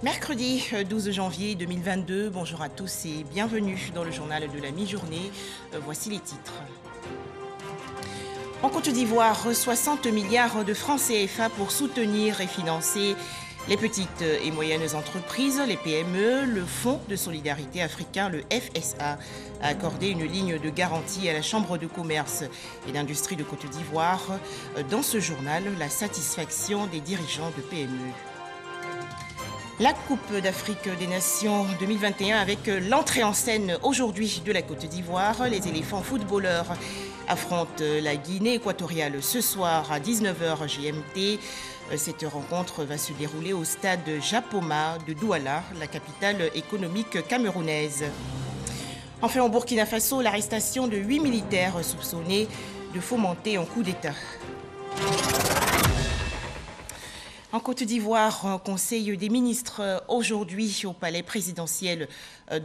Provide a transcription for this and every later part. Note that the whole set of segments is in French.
Mercredi 12 janvier 2022, bonjour à tous et bienvenue dans le journal de la mi-journée. Voici les titres. En Côte d'Ivoire, 60 milliards de francs CFA pour soutenir et financer les petites et moyennes entreprises, les PME. Le Fonds de solidarité africain, le FSA, a accordé une ligne de garantie à la Chambre de commerce et d'industrie de Côte d'Ivoire. Dans ce journal, la satisfaction des dirigeants de PME. La Coupe d'Afrique des Nations 2021 avec l'entrée en scène aujourd'hui de la Côte d'Ivoire. Les éléphants footballeurs affrontent la Guinée équatoriale ce soir à 19h GMT. Cette rencontre va se dérouler au stade Japoma de Douala, la capitale économique camerounaise. Enfin, au Burkina Faso, l'arrestation de 8 militaires soupçonnés de fomenter un coup d'État. En Côte d'Ivoire, un conseil des ministres aujourd'hui au palais présidentiel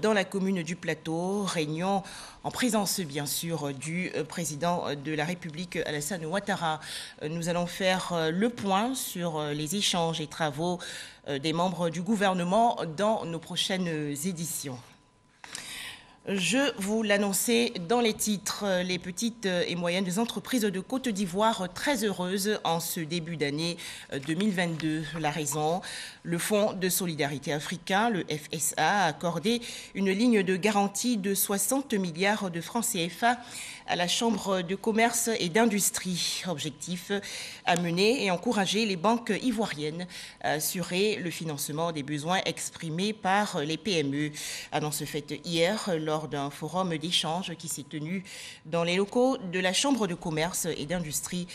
dans la commune du Plateau. Réunion en présence bien sûr du président de la République Alassane Ouattara. Nous allons faire le point sur les échanges et travaux des membres du gouvernement dans nos prochaines éditions. Je vous l'annonçais dans les titres, les petites et moyennes entreprises de Côte d'Ivoire très heureuses en ce début d'année 2022. La raison, le Fonds de solidarité africain, le FSA, a accordé une ligne de garantie de 60 milliards de francs CFA à la Chambre de commerce et d'industrie. Objectif, amener et encourager les banques ivoiriennes à assurer le financement des besoins exprimés par les PME. Annonce faite hier lors d'un forum d'échange qui s'est tenu dans les locaux de la Chambre de commerce et d'industrie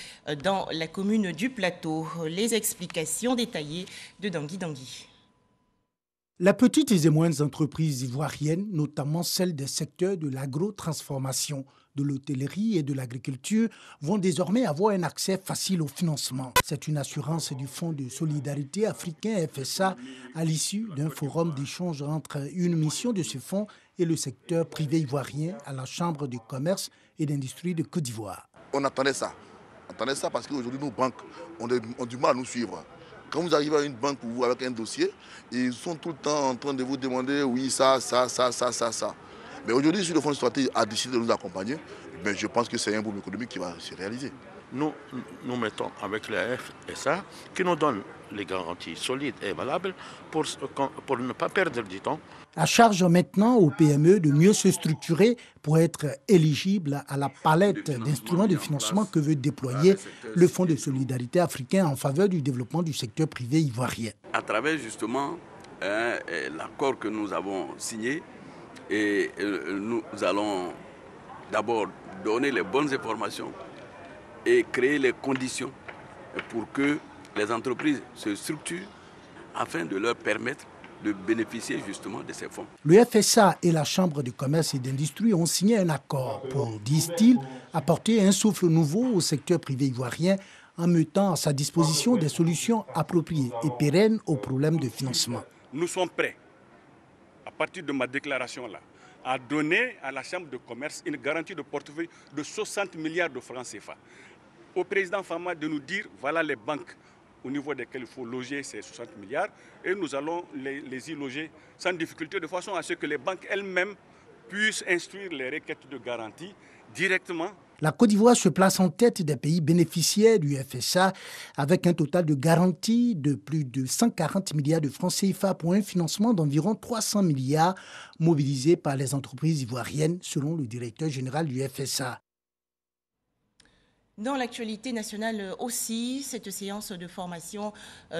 dans la commune du Plateau. Les explications détaillées de Dangui Dangui. Les petites et moyennes entreprises ivoiriennes, notamment celles des secteurs de l'agro-transformation, de l'hôtellerie et de l'agriculture, vont désormais avoir un accès facile au financement. C'est une assurance du Fonds de solidarité africain FSA à l'issue d'un forum d'échange entre une mission de ce fonds et le secteur privé ivoirien à la Chambre de commerce et d'industrie de Côte d'Ivoire. On attendait ça. Parce qu'aujourd'hui, nos banques ont du mal à nous suivre. Quand vous arrivez à une banque pour vous avec un dossier, ils sont tout le temps en train de vous demander oui, ça. Mais aujourd'hui, si le Fonds de stratégie a décidé de nous accompagner, ben je pense que c'est un boom économique qui va se réaliser. Nous mettons avec la FSA qui nous donne les garanties solides et valables pour ne pas perdre du temps. À charge maintenant aux PME de mieux se structurer pour être éligibles à la palette d'instruments de financement que veut déployer le Fonds de solidarité africain en faveur du développement du secteur privé ivoirien. À travers justement l'accord que nous avons signé, et nous allons d'abord donner les bonnes informations et créer les conditions pour que les entreprises se structurent afin de leur permettre de bénéficier justement de ces fonds. Le FSA et la Chambre de commerce et d'industrie ont signé un accord pour, disent-ils, apporter un souffle nouveau au secteur privé ivoirien en mettant à sa disposition des solutions appropriées et pérennes aux problèmes de financement. Nous sommes prêts, à partir de ma déclaration-là, à donner à la Chambre de commerce une garantie de portefeuille de 60 milliards de francs CFA. Au président Fama de nous dire, voilà les banques au niveau desquelles il faut loger ces 60 milliards et nous allons les y loger sans difficulté de façon à ce que les banques elles-mêmes puissent instruire les requêtes de garantie directement. La Côte d'Ivoire se place en tête des pays bénéficiaires du FSA avec un total de garanties de plus de 140 milliards de francs CFA pour un financement d'environ 300 milliards mobilisés par les entreprises ivoiriennes selon le directeur général du FSA. Dans l'actualité nationale aussi, cette séance de formation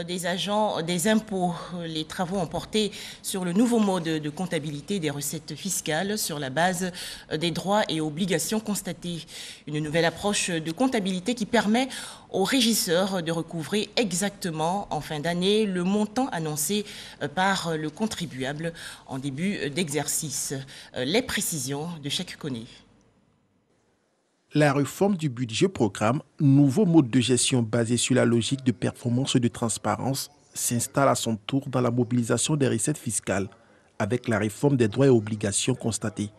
des agents des impôts, les travaux ont porté sur le nouveau mode de comptabilité des recettes fiscales sur la base des droits et obligations constatés. Une nouvelle approche de comptabilité qui permet aux régisseurs de recouvrer exactement en fin d'année le montant annoncé par le contribuable en début d'exercice. Les précisions de chaque connaît. La réforme du budget programme, nouveau mode de gestion basé sur la logique de performance et de transparence, s'installe à son tour dans la mobilisation des recettes fiscales avec la réforme des droits et obligations constatées.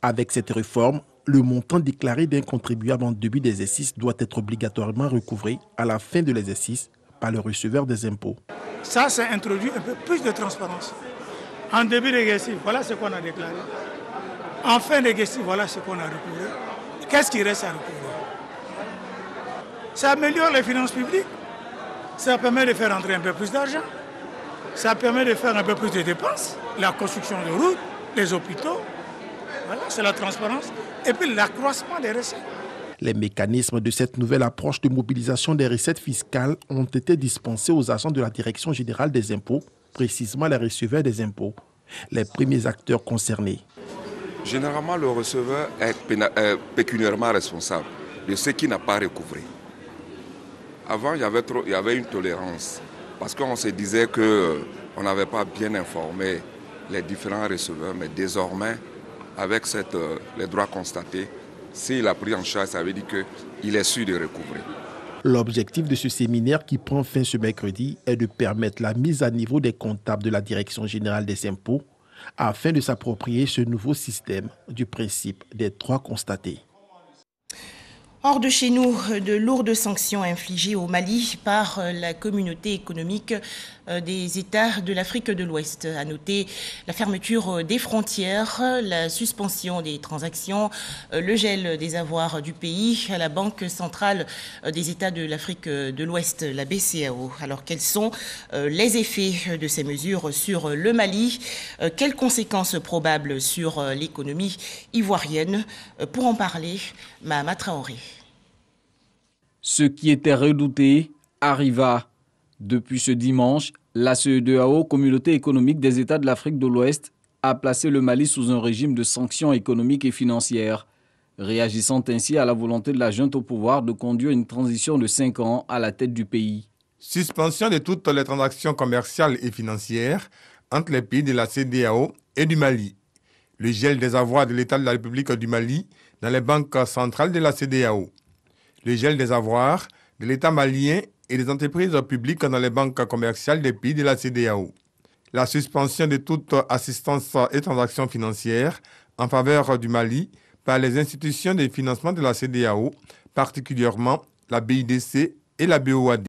Avec cette réforme, le montant déclaré d'un contribuable en début d'exercice doit être obligatoirement recouvré à la fin de l'exercice par le receveur des impôts. Ça introduit un peu plus de transparence. En début d'exercice, voilà ce qu'on a déclaré. En fin d'exercice, voilà ce qu'on a recouvré. Qu'est-ce qui reste à recouvrer? Ça améliore les finances publiques. Ça permet de faire entrer un peu plus d'argent. Ça permet de faire un peu plus de dépenses. La construction de routes, les hôpitaux. Voilà, c'est la transparence. Et puis l'accroissement des recettes. Les mécanismes de cette nouvelle approche de mobilisation des recettes fiscales ont été dispensés aux agents de la Direction générale des impôts, précisément les receveurs des impôts, les premiers acteurs concernés. Généralement, le receveur est pécuniairement responsable de ce qui n'a pas recouvré. Avant, il y avait une tolérance parce qu'on se disait qu'on n'avait pas bien informé les différents receveurs, mais désormais, avec les droits constatés, s'il a pris en charge, ça veut dire qu'il est sûr de recouvrer. L'objectif de ce séminaire qui prend fin ce mercredi est de permettre la mise à niveau des comptables de la Direction générale des impôts afin de s'approprier ce nouveau système du principe des droits constatés. Hors de chez nous, de lourdes sanctions infligées au Mali par la communauté économique des États de l'Afrique de l'Ouest. À noter la fermeture des frontières, la suspension des transactions, le gel des avoirs du pays à la Banque centrale des États de l'Afrique de l'Ouest, la BCEAO. Alors quels sont les effets de ces mesures sur le Mali? Quelles conséquences probables sur l'économie ivoirienne? Pour en parler, Mahama Traoré. Ce qui était redouté arriva. Depuis ce dimanche, la CEDEAO, Communauté économique des États de l'Afrique de l'Ouest, a placé le Mali sous un régime de sanctions économiques et financières, réagissant ainsi à la volonté de la junte au pouvoir de conduire une transition de 5 ans à la tête du pays. Suspension de toutes les transactions commerciales et financières entre les pays de la CEDEAO et du Mali. Le gel des avoirs de l'État de la République du Mali dans les banques centrales de la CEDEAO. Le gel des avoirs de l'État malien et des entreprises publiques dans les banques commerciales des pays de la CEDEAO. La suspension de toute assistance et transactions financières en faveur du Mali par les institutions de financement de la CEDEAO, particulièrement la BIDC et la BOAD.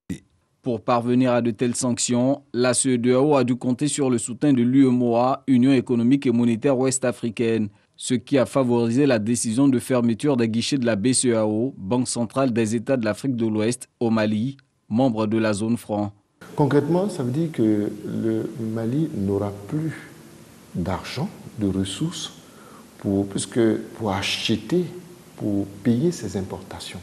Pour parvenir à de telles sanctions, la CEDEAO a dû compter sur le soutien de l'UEMOA, Union économique et monétaire ouest-africaine, ce qui a favorisé la décision de fermeture des guichets de la BCEAO, Banque centrale des États de l'Afrique de l'Ouest, au Mali, membre de la zone franc. Concrètement, ça veut dire que le Mali n'aura plus d'argent, de ressources pour acheter, pour payer ses importations.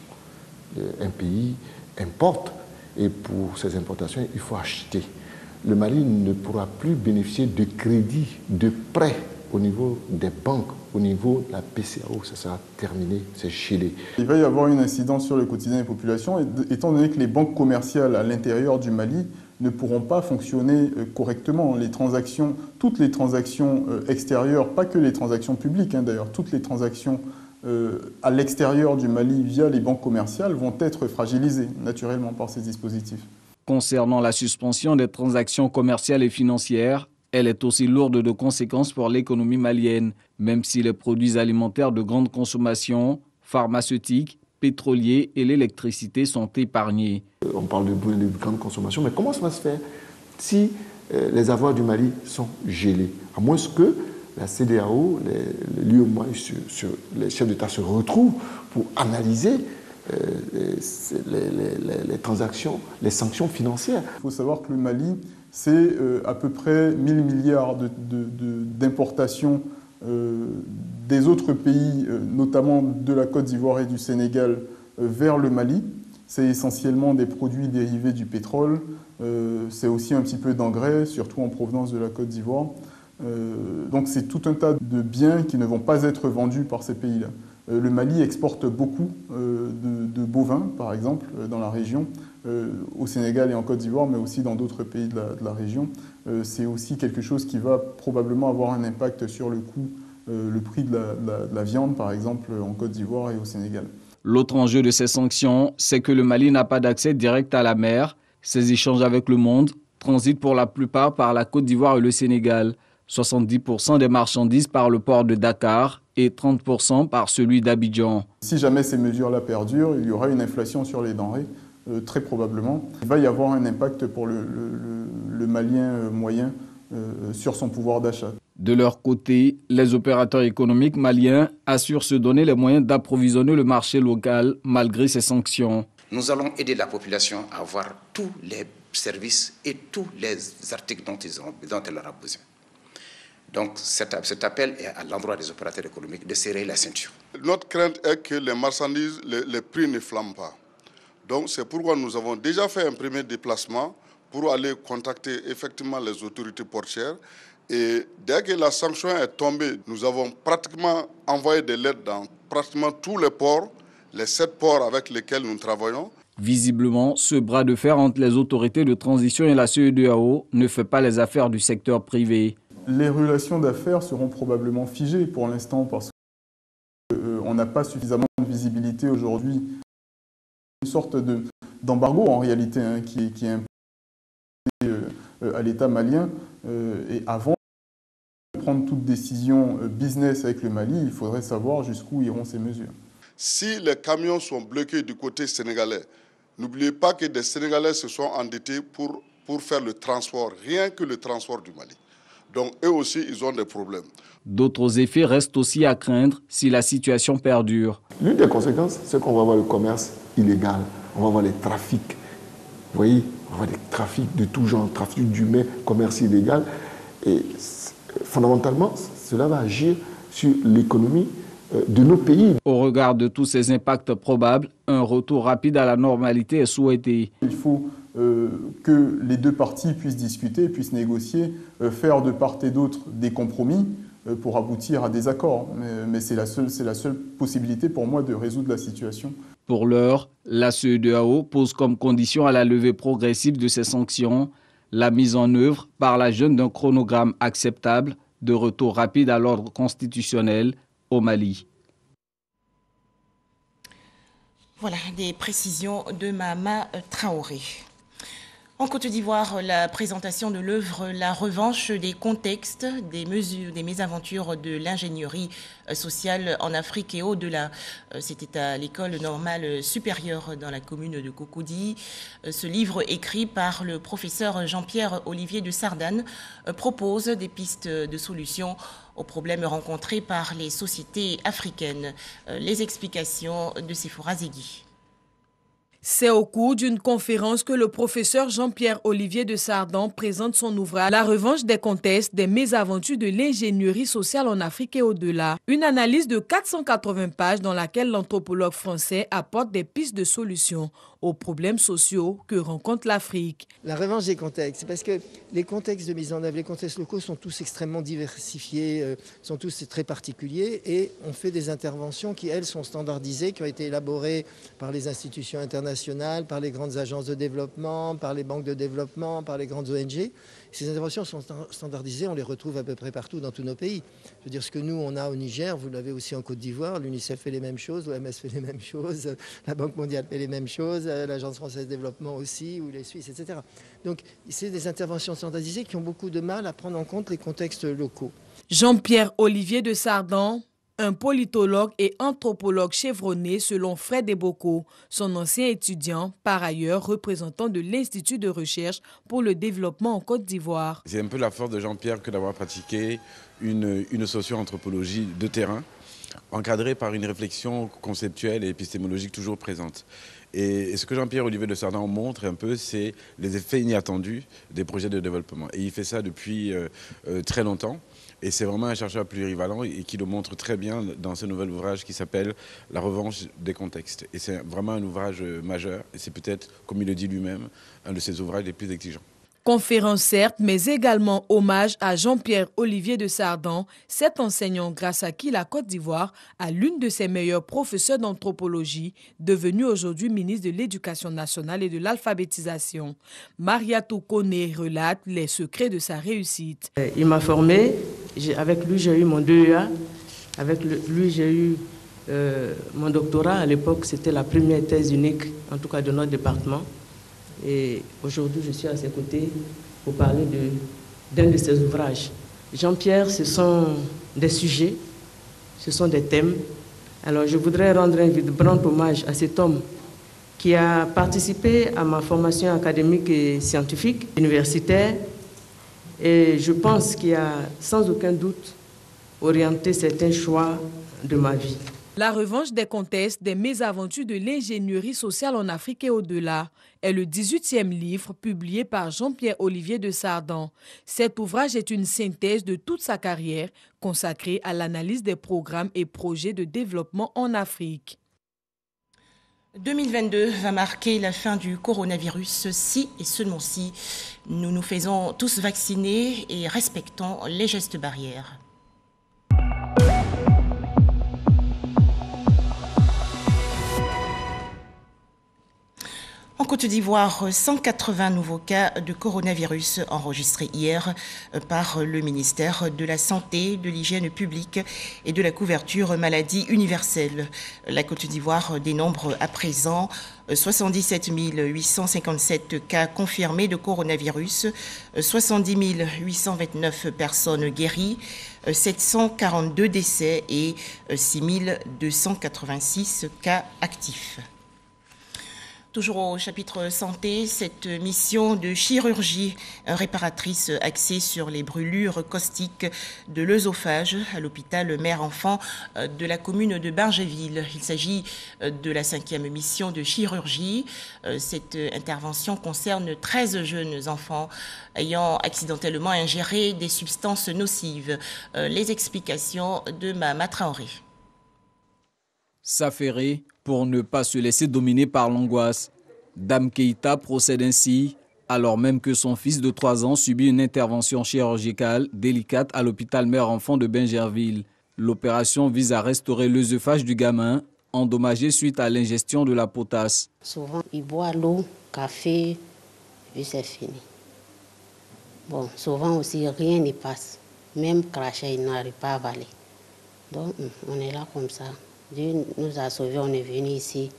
Un pays importe et pour ses importations, il faut acheter. Le Mali ne pourra plus bénéficier de crédits, de prêts au niveau des banques, au niveau de la BCEAO, ça sera terminé, c'est gelé. Il va y avoir une incidence sur le quotidien des populations, étant donné que les banques commerciales à l'intérieur du Mali ne pourront pas fonctionner correctement. Toutes les transactions extérieures, pas que les transactions publiques d'ailleurs, toutes les transactions à l'extérieur du Mali via les banques commerciales vont être fragilisées naturellement par ces dispositifs. Concernant la suspension des transactions commerciales et financières, elle est aussi lourde de conséquences pour l'économie malienne, même si les produits alimentaires de grande consommation, pharmaceutiques, pétroliers et l'électricité sont épargnés. On parle de grande consommation, mais comment ça va se faire si les avoirs du Mali sont gelés? À moins que la CEDEAO, l'UEMOA, les chefs d'État se retrouvent pour analyser les transactions, les sanctions financières. Il faut savoir que le Mali, c'est à peu près 1 000 milliards d'importations des autres pays, notamment de la Côte d'Ivoire et du Sénégal, vers le Mali. C'est essentiellement des produits dérivés du pétrole. C'est aussi un petit peu d'engrais, surtout en provenance de la Côte d'Ivoire. Donc c'est tout un tas de biens qui ne vont pas être vendus par ces pays-là. Le Mali exporte beaucoup de bovins, par exemple, dans la région, au Sénégal et en Côte d'Ivoire, mais aussi dans d'autres pays de la région. C'est aussi quelque chose qui va probablement avoir un impact sur le coût, le prix de la viande, par exemple, en Côte d'Ivoire et au Sénégal. L'autre enjeu de ces sanctions, c'est que le Mali n'a pas d'accès direct à la mer. Ses échanges avec le monde transitent pour la plupart par la Côte d'Ivoire et le Sénégal. 70% des marchandises par le port de Dakar et 30% par celui d'Abidjan. Si jamais ces mesures-là perdurent, il y aura une inflation sur les denrées, très probablement. Il va y avoir un impact pour le le Malien moyen sur son pouvoir d'achat. De leur côté, les opérateurs économiques maliens assurent se donner les moyens d'approvisionner le marché local malgré ces sanctions. Nous allons aider la population à avoir tous les services et tous les articles dont elle aura besoin. Donc cet appel est à l'endroit des opérateurs économiques de serrer la ceinture. Notre crainte est que les marchandises, les prix ne flambent pas. Donc c'est pourquoi nous avons déjà fait un premier déplacement pour aller contacter effectivement les autorités portières. Et dès que la sanction est tombée, nous avons pratiquement envoyé des lettres dans pratiquement tous les ports, les 7 ports avec lesquels nous travaillons. Visiblement, ce bras de fer entre les autorités de transition et la CEDEAO ne fait pas les affaires du secteur privé. Les relations d'affaires seront probablement figées pour l'instant parce qu'on n'a pas suffisamment de visibilité aujourd'hui. Une sorte d'embargo en réalité qui est imposé à l'État malien. Et avant de prendre toute décision business avec le Mali, il faudrait savoir jusqu'où iront ces mesures. Si les camions sont bloqués du côté sénégalais, n'oubliez pas que des Sénégalais se sont endettés pour faire le transport, rien que le transport du Mali. Donc eux aussi, ils ont des problèmes. D'autres effets restent aussi à craindre si la situation perdure. L'une des conséquences, c'est qu'on va avoir le commerce illégal, on va avoir les trafics. Vous voyez, on va avoir des trafics de tout genre, trafic d'humains, commerce illégal. Et fondamentalement, cela va agir sur l'économie de nos pays. Au regard de tous ces impacts probables, un retour rapide à la normalité est souhaité. Il faut que les deux parties puissent discuter, puissent négocier, faire de part et d'autre des compromis pour aboutir à des accords. Mais c'est la seule possibilité pour moi de résoudre la situation. Pour l'heure, la CEDEAO pose comme condition à la levée progressive de ces sanctions la mise en œuvre par la junte d'un chronogramme acceptable de retour rapide à l'ordre constitutionnel au Mali. Voilà des précisions de Mama Traoré. En Côte d'Ivoire, la présentation de l'œuvre La revanche des contextes, des mésaventures de l'ingénierie sociale en Afrique et au-delà. C'était à l'école normale supérieure dans la commune de Cocody. Ce livre, écrit par le professeur Jean-Pierre Olivier de Sardane, propose des pistes de solutions aux problèmes rencontrés par les sociétés africaines. Les explications de Sephora Zegui. C'est au cours d'une conférence que le professeur Jean-Pierre Olivier de Sardane présente son ouvrage « La revanche des contextes, des mésaventures de l'ingénierie sociale en Afrique et au-delà ». Une analyse de 480 pages dans laquelle l'anthropologue français apporte des pistes de solutions aux problèmes sociaux que rencontre l'Afrique. La revanche des contextes, c'est parce que les contextes de mise en œuvre, les contextes locaux sont tous extrêmement diversifiés, sont tous très particuliers et on fait des interventions qui, elles, sont standardisées, qui ont été élaborées par les institutions internationales, par les grandes agences de développement, par les banques de développement, par les grandes ONG. Ces interventions sont standardisées, on les retrouve à peu près partout dans tous nos pays. Je veux dire, ce que nous, on a au Niger, vous l'avez aussi en Côte d'Ivoire, l'UNICEF fait les mêmes choses, l'OMS fait les mêmes choses, la Banque mondiale fait les mêmes choses, l'Agence française de développement aussi, ou les Suisses, etc. Donc, c'est des interventions standardisées qui ont beaucoup de mal à prendre en compte les contextes locaux. Jean-Pierre Olivier de Sardane, un politologue et anthropologue chevronné selon Fred Eboko, son ancien étudiant, par ailleurs représentant de l'Institut de recherche pour le développement en Côte d'Ivoire. C'est un peu la force de Jean-Pierre que d'avoir pratiqué une socio-anthropologie de terrain, encadrée par une réflexion conceptuelle et épistémologique toujours présente. Et ce que Jean-Pierre Olivier de Sardane montre un peu, c'est les effets inattendus des projets de développement. Et il fait ça depuis très longtemps. Et c'est vraiment un chercheur plurivalent et qui le montre très bien dans ce nouvel ouvrage qui s'appelle « La revanche des contextes ». Et c'est vraiment un ouvrage majeur et c'est peut-être, comme il le dit lui-même, un de ses ouvrages les plus exigeants. Conférence certes, mais également hommage à Jean-Pierre Olivier de Sardane, cet enseignant grâce à qui la Côte d'Ivoire a l'une de ses meilleures professeurs d'anthropologie, devenue aujourd'hui ministre de l'Éducation nationale et de l'alphabétisation. Mariatou Koné relate les secrets de sa réussite. Il m'a formé, avec lui j'ai eu mon DEA, avec lui j'ai eu mon doctorat. À l'époque c'était la première thèse unique, en tout cas de notre département. Et aujourd'hui, je suis à ses côtés pour parler d'un de ses ouvrages. Jean-Pierre, ce sont des sujets, ce sont des thèmes. Alors, je voudrais rendre un vibrant hommage à cet homme qui a participé à ma formation académique et scientifique, universitaire, et je pense qu'il a sans aucun doute orienté certains choix de ma vie. La revanche des comtesses des mésaventures de l'ingénierie sociale en Afrique et au-delà est le 18e livre publié par Jean-Pierre Olivier de Sardan. Cet ouvrage est une synthèse de toute sa carrière consacrée à l'analyse des programmes et projets de développement en Afrique. 2022 va marquer la fin du coronavirus si et seulement si nous nous faisons tous vacciner et respectons les gestes barrières. En Côte d'Ivoire, 180 nouveaux cas de coronavirus enregistrés hier par le ministère de la Santé, de l'Hygiène publique et de la couverture maladie universelle. La Côte d'Ivoire dénombre à présent 77 857 cas confirmés de coronavirus, 70 829 personnes guéries, 742 décès et 6 286 cas actifs. Toujours au chapitre santé, cette mission de chirurgie réparatrice axée sur les brûlures caustiques de l'œsophage à l'hôpital mère-enfant de la commune de Bargeville. Il s'agit de la 5e mission de chirurgie. Cette intervention concerne 13 jeunes enfants ayant accidentellement ingéré des substances nocives. Les explications de Mama Traoré. S'affairer pour ne pas se laisser dominer par l'angoisse. Dame Keïta procède ainsi, alors même que son fils de 3 ans subit une intervention chirurgicale délicate à l'hôpital mère-enfant de Bingerville. L'opération vise à restaurer l'œsophage du gamin, endommagé suite à l'ingestion de la potasse. Souvent, il boit l'eau, café, puis c'est fini. Bon, souvent aussi, rien n'y passe. Même cracher, il n'arrive pas à avaler. Donc, on est là comme ça. Dieu nous a sauvés, on est venu ici.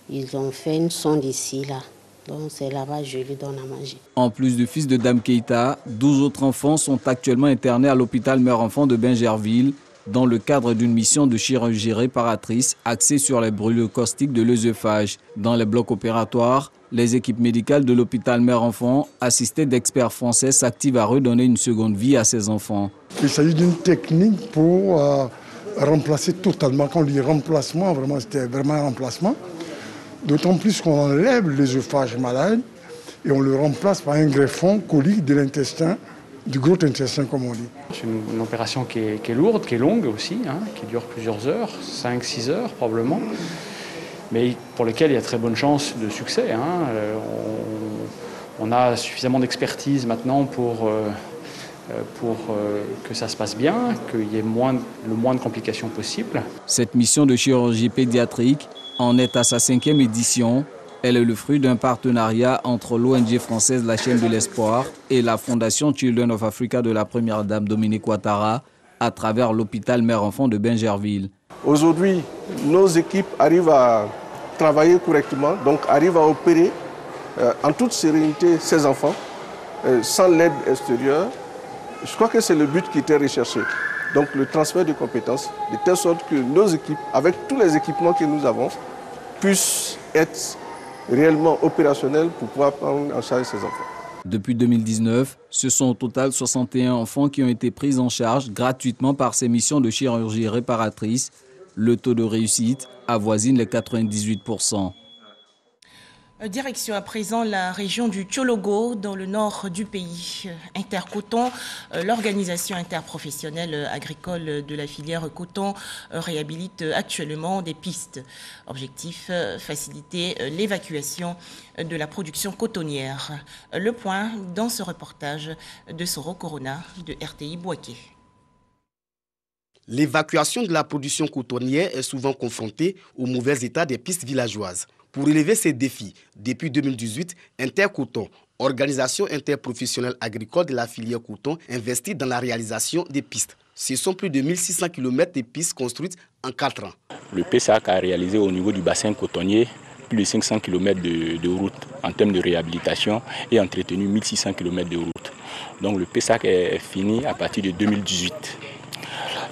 Ils ont fait une sonde ici, là. Donc c'est là-bas, je lui donne à manger. En plus du fils de Dame Keïta, 12 autres enfants sont actuellement internés à l'hôpital mère-enfant de Bingerville dans le cadre d'une mission de chirurgie réparatrice axée sur les brûlures caustiques de l'œsophage. Dans les blocs opératoires, les équipes médicales de l'hôpital mère-enfant, assistées d'experts français, s'activent à redonner une seconde vie à ces enfants. Il s'agit d'une technique pour remplacer totalement. Quand on dit remplacement, vraiment, c'était vraiment un remplacement. D'autant plus qu'on enlève l'œsophage malade et on le remplace par un greffon colique de l'intestin, du gros intestin comme on dit. C'est une opération qui est lourde, qui est longue aussi, qui dure plusieurs heures, 5-6 heures probablement, mais pour lequel il y a très bonne chance de succès. On a suffisamment d'expertise maintenant pour que ça se passe bien, qu'il y ait le moins de complications possible. Cette mission de chirurgie pédiatrique en est à sa 5e édition. Elle est le fruit d'un partenariat entre l'ONG française La Chaîne de l'Espoir et la Fondation Children of Africa de la première dame Dominique Ouattara à travers l'hôpital mère-enfant de Bingerville. Aujourd'hui, nos équipes arrivent à travailler correctement, donc arrivent à opérer en toute sérénité ces enfants, sans l'aide extérieure. Je crois que c'est le but qui était recherché. Donc le transfert de compétences, de telle sorte que nos équipes, avec tous les équipements que nous avons, puissent être réellement opérationnels pour pouvoir prendre en charge ces enfants. Depuis 2019, ce sont au total 61 enfants qui ont été pris en charge gratuitement par ces missions de chirurgie réparatrice. Le taux de réussite avoisine les 98%. Direction à présent la région du Tchologo, dans le nord du pays. Intercoton, l'organisation interprofessionnelle agricole de la filière coton, réhabilite actuellement des pistes. Objectif, faciliter l'évacuation de la production cotonnière. Le point dans ce reportage de Soro Corona de RTI Bouaké. L'évacuation de la production cotonnière est souvent confrontée au mauvais état des pistes villageoises. Pour relever ces défis, depuis 2018, Intercoton, organisation interprofessionnelle agricole de la filière coton, investit dans la réalisation des pistes. Ce sont plus de 1600 km de pistes construites en 4 ans. Le PSAC a réalisé au niveau du bassin cotonnier plus de 500 km de route en termes de réhabilitation et entretenu 1600 km de route. Donc le PSAC est fini à partir de 2018.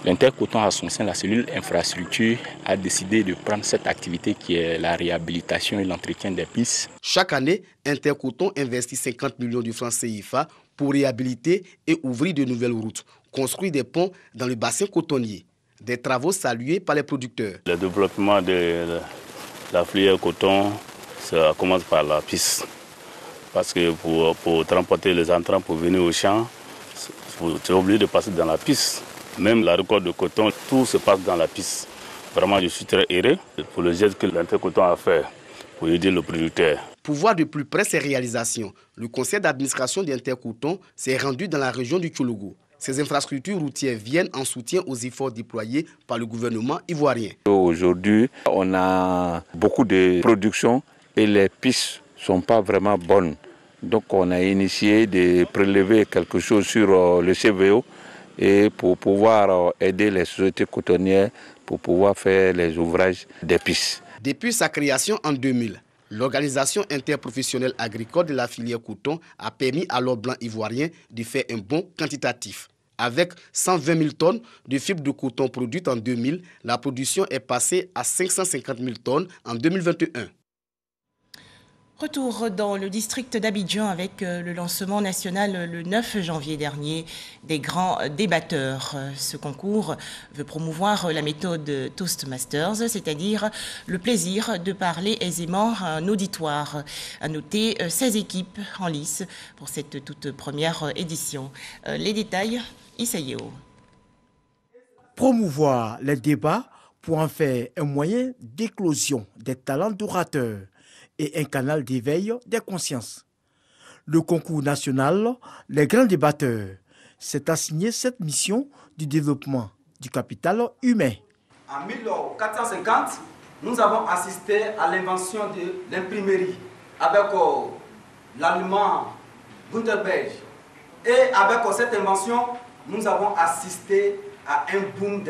L'Intercoton à son sein, la cellule infrastructure, a décidé de prendre cette activité qui est la réhabilitation et l'entretien des pistes. Chaque année, Intercoton investit 50 millions de francs CFA pour réhabiliter et ouvrir de nouvelles routes, construire des ponts dans le bassin cotonnier. Des travaux salués par les producteurs. Le développement de la filière coton, ça commence par la piste. Parce que pour transporter les entrants pour venir au champ, tu es obligé de passer dans la piste. Même la récolte de coton, tout se passe dans la piste. Vraiment, je suis très heureux pour le geste que l'Intercoton a fait pour aider le producteur. Pour voir de plus près ces réalisations, le conseil d'administration d'Intercoton s'est rendu dans la région du Tchologo. Ces infrastructures routières viennent en soutien aux efforts déployés par le gouvernement ivoirien. Aujourd'hui, on a beaucoup de production et les pistes ne sont pas vraiment bonnes. Donc on a initié de prélever quelque chose sur le CVO et pour pouvoir aider les sociétés cotonnières pour pouvoir faire les ouvrages des pistes. Depuis sa création en 2000, l'Organisation interprofessionnelle agricole de la filière coton a permis à l'or blanc ivoirien de faire un bond quantitatif. Avec 120 000 tonnes de fibres de coton produites en 2000, la production est passée à 550 000 tonnes en 2021. Retour dans le district d'Abidjan avec le lancement national le 9 janvier dernier des grands débatteurs. Ce concours veut promouvoir la méthode Toastmasters, c'est-à-dire le plaisir de parler aisément à un auditoire. À noter 16 équipes en lice pour cette toute première édition. Les détails, Issaïeo. Promouvoir les débats pour en faire un moyen d'éclosion des talents d'orateurs et un canal d'éveil des consciences. Le concours national, les grands débatteurs, s'est assigné cette mission du développement du capital humain. En 1450, nous avons assisté à l'invention de l'imprimerie avec l'allemand Gutenberg. Et avec cette invention, nous avons assisté à un boom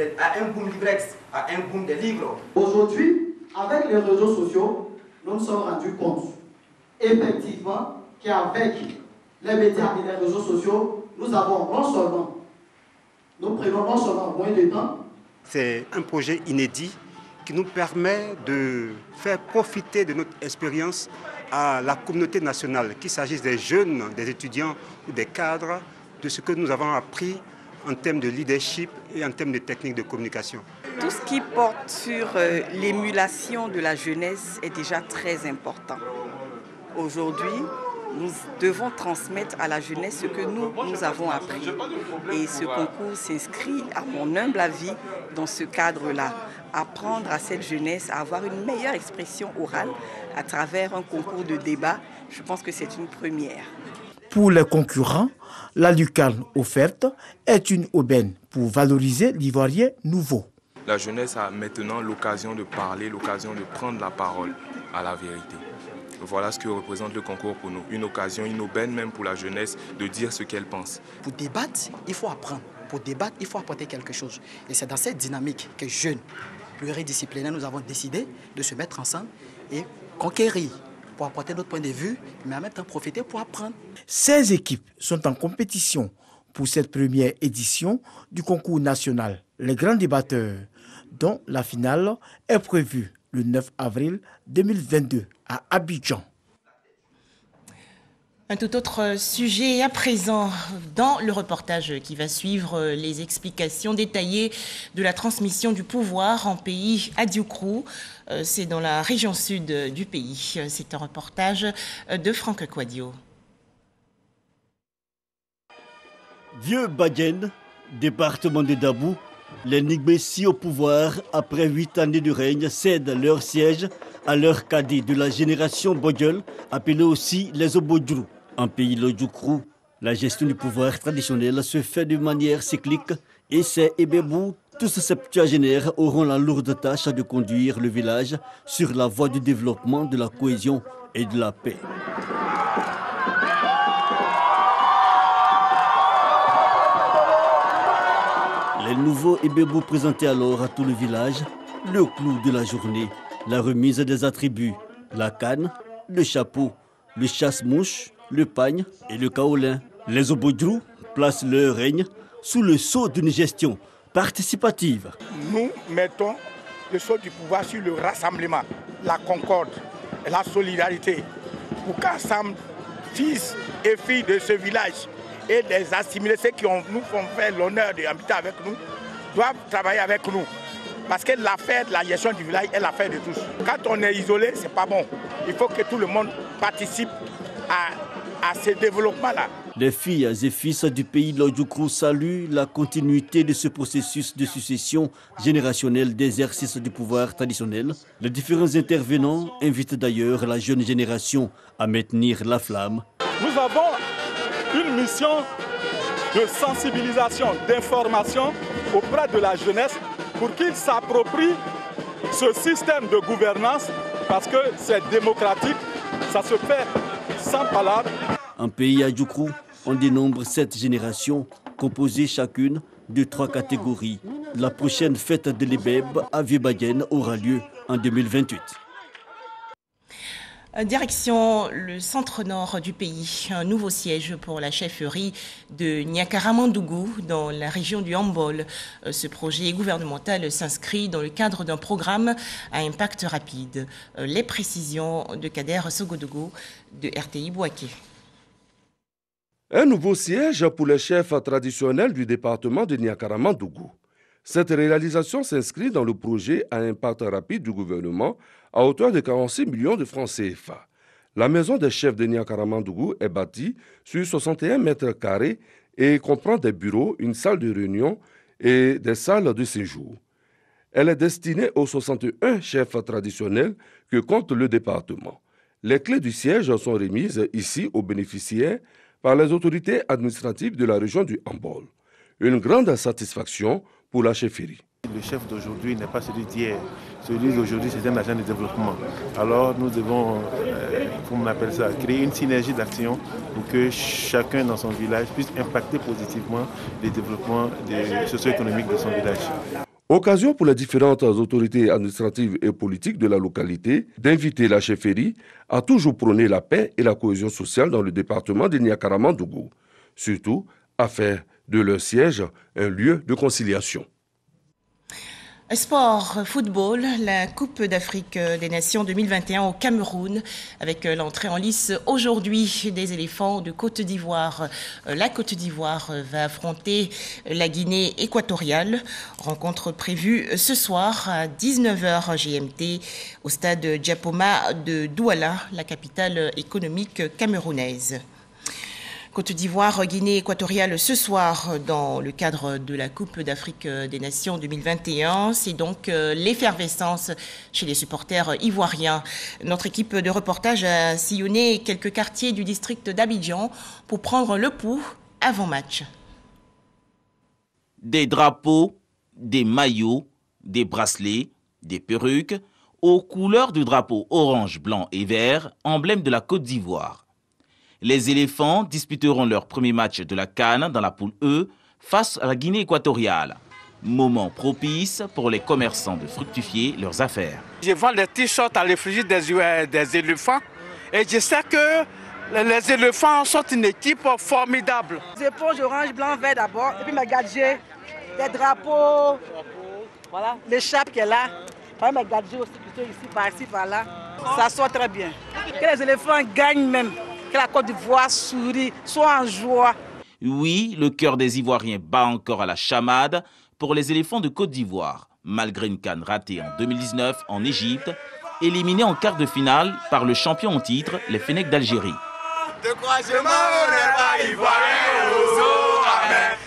livrex, à un boom des livres. Aujourd'hui, avec les réseaux sociaux, nous nous sommes rendus compte, effectivement, qu'avec les médias et les réseaux sociaux, nous prenons non seulement moins de temps. C'est un projet inédit qui nous permet de faire profiter de notre expérience à la communauté nationale, qu'il s'agisse des jeunes, des étudiants ou des cadres, de ce que nous avons appris en termes de leadership et en termes de techniques de communication. Tout ce qui porte sur l'émulation de la jeunesse est déjà très important. Aujourd'hui, nous devons transmettre à la jeunesse ce que nous avons appris. Et ce concours s'inscrit, à mon humble avis, dans ce cadre-là. Apprendre à cette jeunesse à avoir une meilleure expression orale à travers un concours de débat, je pense que c'est une première. Pour les concurrents, la lucarne offerte est une aubaine pour valoriser l'ivoirien nouveau. La jeunesse a maintenant l'occasion de parler, l'occasion de prendre la parole à la vérité. Voilà ce que représente le concours pour nous. Une occasion, une aubaine même pour la jeunesse de dire ce qu'elle pense. Pour débattre, il faut apprendre. Pour débattre, il faut apporter quelque chose. Et c'est dans cette dynamique que jeunes, pluridisciplinaires, nous avons décidé de se mettre ensemble et conquérir pour apporter notre point de vue, mais en même temps profiter pour apprendre. 16 équipes sont en compétition pour cette première édition du concours national Les Grands Débatteurs, dont la finale est prévue le 9 avril 2022 à Abidjan. Un tout autre sujet à présent dans le reportage qui va suivre, les explications détaillées de la transmission du pouvoir en pays Adiokrou. C'est dans la région sud du pays. C'est un reportage de Franck Quadio. Vieux Badjen, département de Dabou, les Nigbessi au pouvoir, après 8 années de règne, cèdent leur siège à leurs cadets de la génération Bodjol, appelés aussi les Obodjrou. En pays Lodjoukrou, la gestion du pouvoir traditionnel se fait de manière cyclique et ces Ebebou, tous septuagénaires, auront la lourde tâche de conduire le village sur la voie du développement, de la cohésion et de la paix. Les nouveaux Ebebou présentaient alors à tout le village le clou de la journée, la remise des attributs, la canne, le chapeau, le chasse-mouche, le pagne et le kaolin. Les Obodjrou placent leur règne sous le sceau d'une gestion participative. Nous mettons le sol du pouvoir sur le rassemblement, la concorde et la solidarité pour qu'ensemble, fils et filles de ce village et les assimilés, ceux qui nous font faire l'honneur d'habiter avec nous, doivent travailler avec nous. Parce que l'affaire de la gestion du village est l'affaire de tous. Quand on est isolé, ce n'est pas bon. Il faut que tout le monde participe à ce développement-là. Les filles et fils du pays Lodjoukro saluent la continuité de ce processus de succession générationnelle d'exercice du pouvoir traditionnel. Les différents intervenants invitent d'ailleurs la jeune génération à maintenir la flamme. Nous avons une mission de sensibilisation, d'information auprès de la jeunesse pour qu'ils s'approprient ce système de gouvernance parce que c'est démocratique, ça se fait sans palabre. En pays Adjoukrou, on dénombre 7 générations composées chacune de 3 catégories. La prochaine fête de l'Ebeb à Vieux-Badiène aura lieu en 2028. Direction le centre-nord du pays, un nouveau siège pour la chefferie de Nyakaramandougou dans la région du Hambol. Ce projet gouvernemental s'inscrit dans le cadre d'un programme à impact rapide. Les précisions de Kader Sogodougou de RTI Bouaké. Un nouveau siège pour les chefs traditionnels du département de Nyakaramandougou. Cette réalisation s'inscrit dans le projet à impact rapide du gouvernement à hauteur de 46 millions de francs CFA. La maison des chefs de Nyakaramandougou est bâtie sur 61 mètres carrés et comprend des bureaux, une salle de réunion et des salles de séjour. Elle est destinée aux 61 chefs traditionnels que compte le département. Les clés du siège sont remises ici aux bénéficiaires par les autorités administratives de la région du Hambol. Une grande satisfaction pour la chefferie. Le chef d'aujourd'hui n'est pas celui d'hier. Celui d'aujourd'hui, c'est un agent de développement. Alors nous devons, comment on appelle ça, créer une synergie d'action pour que chacun dans son village puisse impacter positivement le développement socio-économique de son village. Occasion pour les différentes autorités administratives et politiques de la localité d'inviter la chefferie à toujours prôner la paix et la cohésion sociale dans le département de Nyakaramandougou, surtout à faire de leur siège un lieu de conciliation. Sport, football, la Coupe d'Afrique des Nations 2021 au Cameroun avec l'entrée en lice aujourd'hui des éléphants de Côte d'Ivoire. La Côte d'Ivoire va affronter la Guinée équatoriale. Rencontre prévue ce soir à 19h GMT au stade Diapoma de Douala, la capitale économique camerounaise. Côte d'Ivoire, Guinée équatoriale ce soir dans le cadre de la Coupe d'Afrique des Nations 2021. C'est donc l'effervescence chez les supporters ivoiriens. Notre équipe de reportage a sillonné quelques quartiers du district d'Abidjan pour prendre le pouls avant match. Des drapeaux, des maillots, des bracelets, des perruques aux couleurs du drapeau orange, blanc et vert, emblème de la Côte d'Ivoire. Les éléphants disputeront leur premier match de la CAN dans la poule E face à la Guinée équatoriale. Moment propice pour les commerçants de fructifier leurs affaires. Je vends des t-shirts à l'effigie des éléphants et je sais que les éléphants sont une équipe formidable. Des éponges orange, blanc, vert d'abord, et puis mes gadgets, des drapeaux, voilà, l'écharpe qui est là, mes gadgets aussi plutôt ici, par-ci, par-là. Ça soit très bien. Que les éléphants gagnent même. Que la Côte d'Ivoire sourit, soit en joie. Oui, le cœur des Ivoiriens bat encore à la chamade pour les éléphants de Côte d'Ivoire, malgré une CAN ratée en 2019 en Égypte, éliminée en quart de finale par le champion en titre, les Fennecs d'Algérie.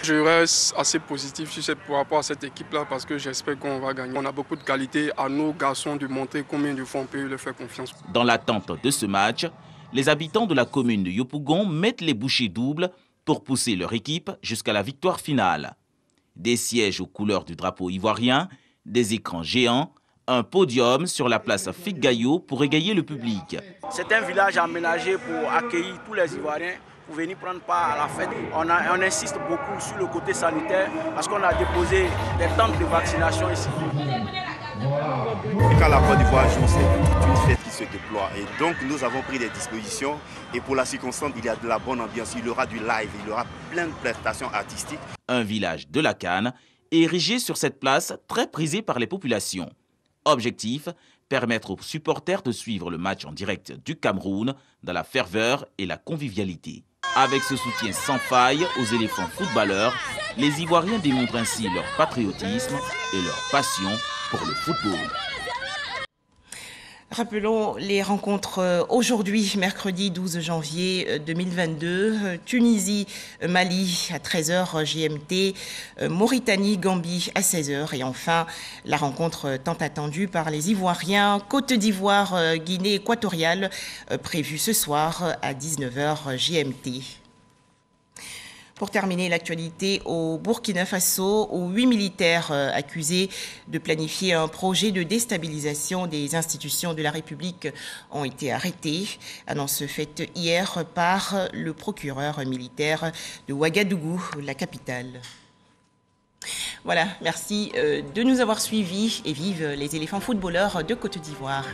Je reste assez positif par rapport à cette équipe-là parce que j'espère qu'on va gagner. On a beaucoup de qualité à nos garçons de montrer combien de fois on peut leur faire confiance. Dans l'attente de ce match, les habitants de la commune de Yopougon mettent les bouchées doubles pour pousser leur équipe jusqu'à la victoire finale. Des sièges aux couleurs du drapeau ivoirien, des écrans géants, un podium sur la place Figuegayo pour égayer le public. C'est un village aménagé pour accueillir tous les Ivoiriens pour venir prendre part à la fête. On insiste beaucoup sur le côté sanitaire parce qu'on a déposé des tentes de vaccination ici. Quand la Côte d'Ivoire joue, c'est une fête qui se déploie. Et donc nous avons pris des dispositions. Et pour la circonstance, il y a de la bonne ambiance. Il y aura du live, il y aura plein de prestations artistiques. Un village de la CAN érigé sur cette place très prisée par les populations. Objectif, permettre aux supporters de suivre le match en direct du Cameroun dans la ferveur et la convivialité. Avec ce soutien sans faille aux éléphants footballeurs, les Ivoiriens démontrent ainsi leur patriotisme et leur passion pour le football. Rappelons les rencontres aujourd'hui, mercredi 12 janvier 2022, Tunisie, Mali à 13h GMT, Mauritanie, Gambie à 16h et enfin la rencontre tant attendue par les Ivoiriens, Côte d'Ivoire, Guinée équatoriale, prévue ce soir à 19h GMT. Pour terminer l'actualité, au Burkina Faso, où 8 militaires accusés de planifier un projet de déstabilisation des institutions de la République ont été arrêtés. Annonce faite hier par le procureur militaire de Ouagadougou, la capitale. Voilà, merci de nous avoir suivis et vive les éléphants footballeurs de Côte d'Ivoire.